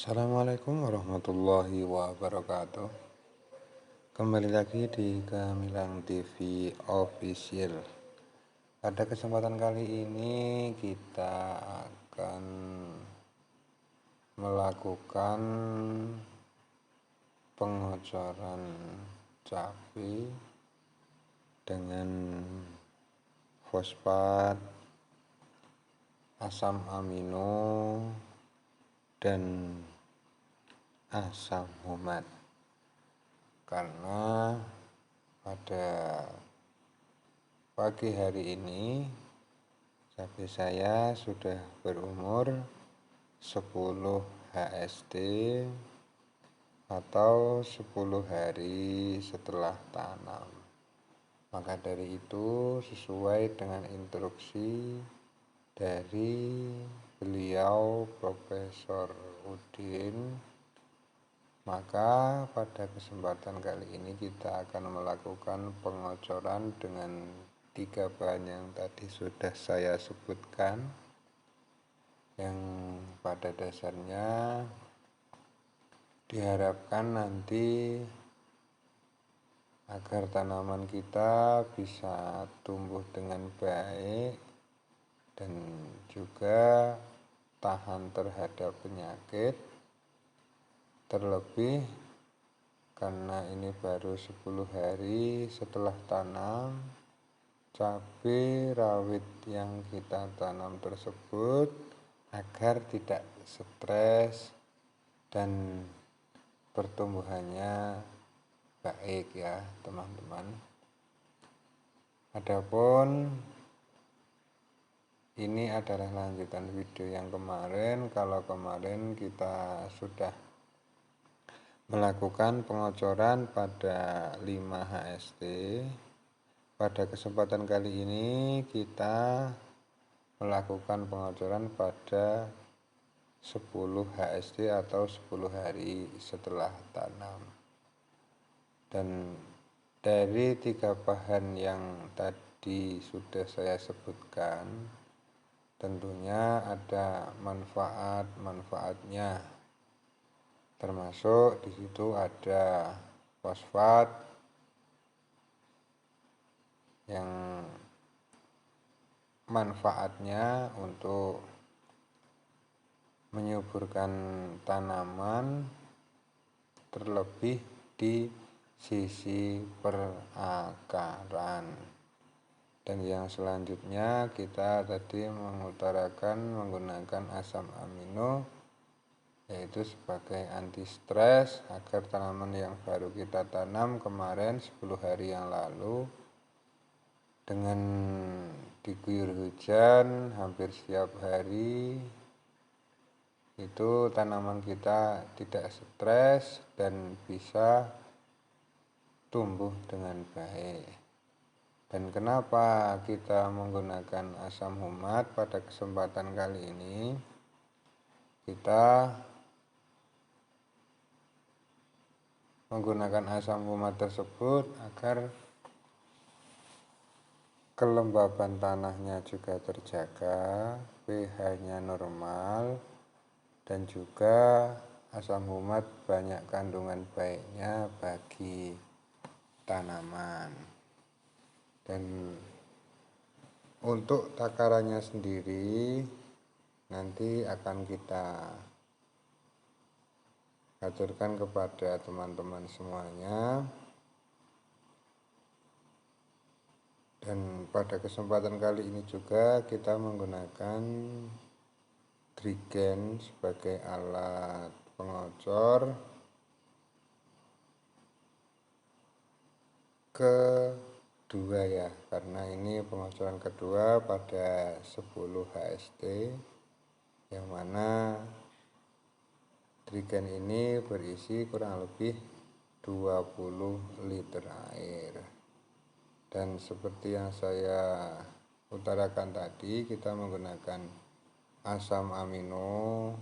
Assalamualaikum warahmatullahi wabarakatuh. Kembali lagi di Gamilang TV Official. Pada kesempatan kali ini kita akan melakukan pengocoran cabai dengan fosfat, asam amino, dan asam humat. Karena pada pagi hari ini cabai saya sudah berumur 10 HST atau 10 hari setelah tanam. Maka dari itu, sesuai dengan instruksi dari beliau Profesor Udin, maka pada kesempatan kali ini kita akan melakukan pengocoran dengan 3 bahan yang tadi sudah saya sebutkan, yang pada dasarnya diharapkan nanti agar tanaman kita bisa tumbuh dengan baik dan juga tahan terhadap penyakit. Terlebih karena ini baru 10 hari setelah tanam, cabai rawit yang kita tanam tersebut agar tidak stres dan pertumbuhannya baik ya teman-teman. Adapun ini adalah lanjutan video yang kemarin. Kalau kemarin kita sudah melakukan pengocoran pada 5 HST. Pada kesempatan kali ini kita melakukan pengocoran pada 10 HST atau 10 hari setelah tanam. Dan dari 3 bahan yang tadi sudah saya sebutkan, tentunya ada manfaat-manfaatnya. Termasuk di situ ada fosfat yang manfaatnya untuk menyuburkan tanaman, terlebih di sisi perakaran. Dan yang selanjutnya kita tadi mengutarakan menggunakan asam amino, yaitu sebagai anti stres agar tanaman yang baru kita tanam kemarin 10 hari yang lalu dengan diguyur hujan hampir setiap hari, itu tanaman kita tidak stres dan bisa tumbuh dengan baik. Dan kenapa kita menggunakan asam humat pada kesempatan kali ini? Kita menggunakan asam humat tersebut agar kelembaban tanahnya juga terjaga, pH-nya normal, dan juga asam humat banyak kandungan baiknya bagi tanaman. Dan untuk takarannya sendiri nanti akan kita aturkan kepada teman-teman semuanya. Dan pada kesempatan kali ini juga kita menggunakan trigen sebagai alat pengocor kedua ya, karena ini pengocoran kedua pada 10 HST, yang mana trigen ini berisi kurang lebih 20 liter air. Dan seperti yang saya utarakan tadi, kita menggunakan asam amino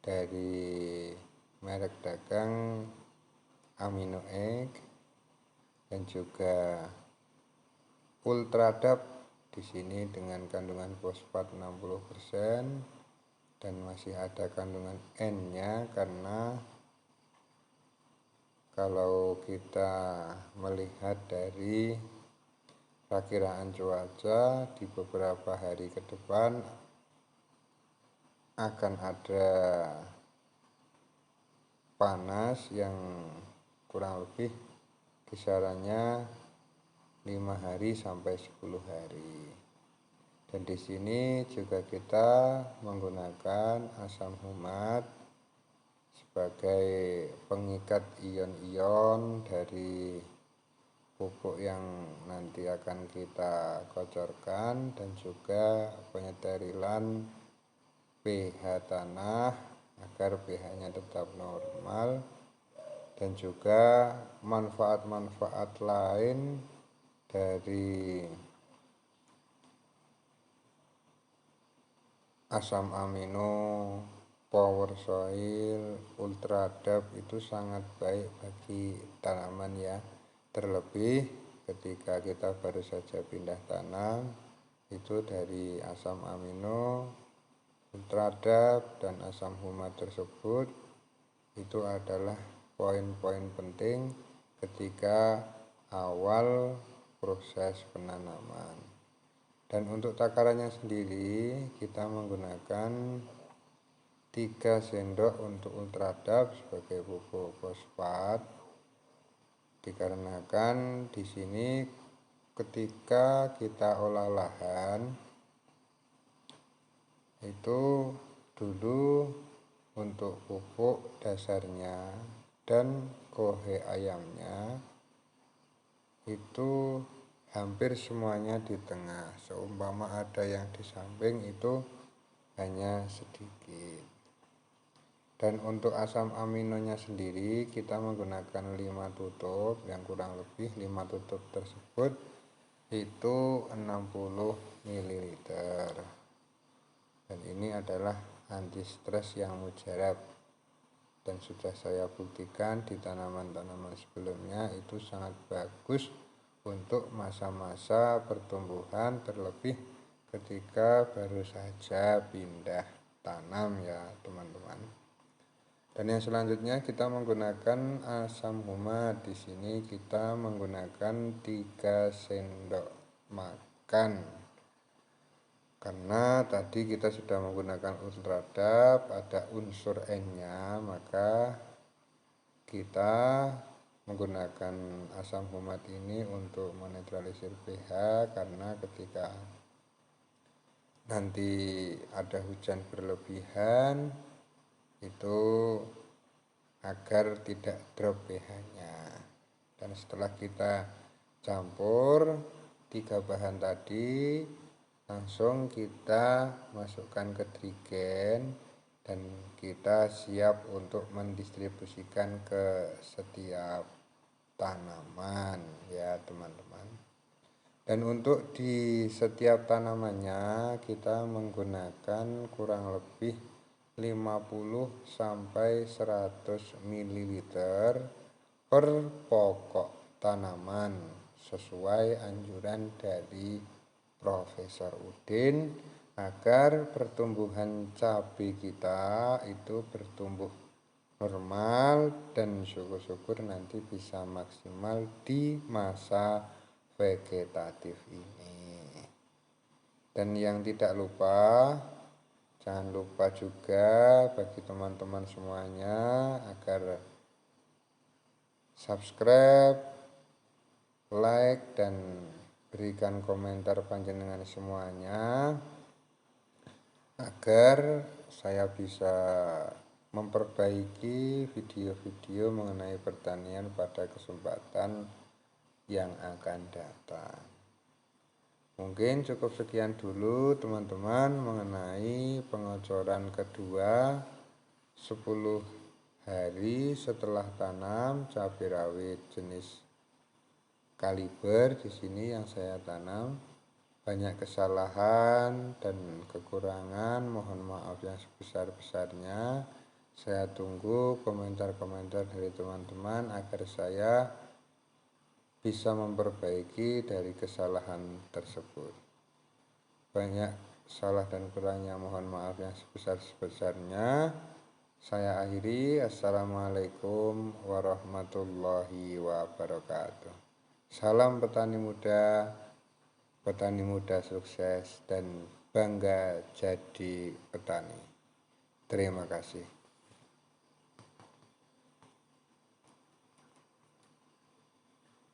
dari merek dagang Amino Egg, dan juga Ultradap di sini dengan kandungan fosfat 60%, dan masih ada kandungan N-nya, karena kalau kita melihat dari perkiraan cuaca di beberapa hari ke depan akan ada panas yang kurang lebih kisarannya 5 hari sampai 10 hari. Dan di sini juga kita menggunakan asam humat sebagai pengikat ion-ion dari pupuk yang nanti akan kita kocorkan, dan juga penyerilan pH tanah agar pH-nya tetap normal, dan juga manfaat-manfaat lain dari asam amino, power soil, ultra dap itu sangat baik bagi tanaman ya. Terlebih ketika kita baru saja pindah tanam, itu dari asam amino, ultra dap, dan asam humat tersebut itu adalah poin-poin penting ketika awal proses penanaman. Dan untuk takarannya sendiri kita menggunakan 3 sendok untuk ultra dap sebagai pupuk fosfat, dikarenakan di sini ketika kita olah lahan itu dulu untuk pupuk dasarnya dan kohe ayamnya itu hampir semuanya di tengah. Seumpama ada yang di samping itu hanya sedikit. Dan untuk asam aminonya sendiri kita menggunakan 5 tutup, yang kurang lebih 5 tutup tersebut itu 60 ml. Dan ini adalah anti stres yang mujarab, dan sudah saya buktikan di tanaman-tanaman sebelumnya itu sangat bagus untuk masa-masa pertumbuhan, terlebih ketika baru saja pindah tanam ya teman-teman. Dan yang selanjutnya kita menggunakan asam humat. Di sini kita menggunakan 3 sendok makan. Karena tadi kita sudah menggunakan ultra dap, ada unsur N-nya, maka kita menggunakan asam humat ini untuk menetralisir pH, karena ketika nanti ada hujan berlebihan itu agar tidak drop pH-nya. Dan setelah kita campur 3 bahan tadi, langsung kita masukkan ke trigen dan kita siap untuk mendistribusikan ke setiap tanaman ya teman-teman. Dan untuk di setiap tanamannya kita menggunakan kurang lebih 50 sampai 100 ml per pokok tanaman sesuai anjuran dari Profesor Udin, agar pertumbuhan cabai kita itu bertumbuh normal dan syukur-syukur nanti bisa maksimal di masa vegetatif ini. Dan yang tidak lupa, jangan lupa juga bagi teman-teman semuanya agar subscribe, like, dan berikan komentar panjenengan semuanya agar saya bisa memperbaiki video-video mengenai pertanian pada kesempatan yang akan datang. Mungkin cukup sekian dulu teman-teman mengenai pengocoran kedua 10 hari setelah tanam cabai rawit jenis kaliber. Di sini yang saya tanam banyak kesalahan dan kekurangan, mohon maaf yang sebesar-besarnya. Saya tunggu komentar-komentar dari teman-teman agar saya bisa memperbaiki dari kesalahan tersebut. Banyak salah dan kurangnya mohon maaf yang sebesar-besarnya. Saya akhiri. Assalamualaikum warahmatullahi wabarakatuh. Salam petani muda sukses dan bangga jadi petani. Terima kasih.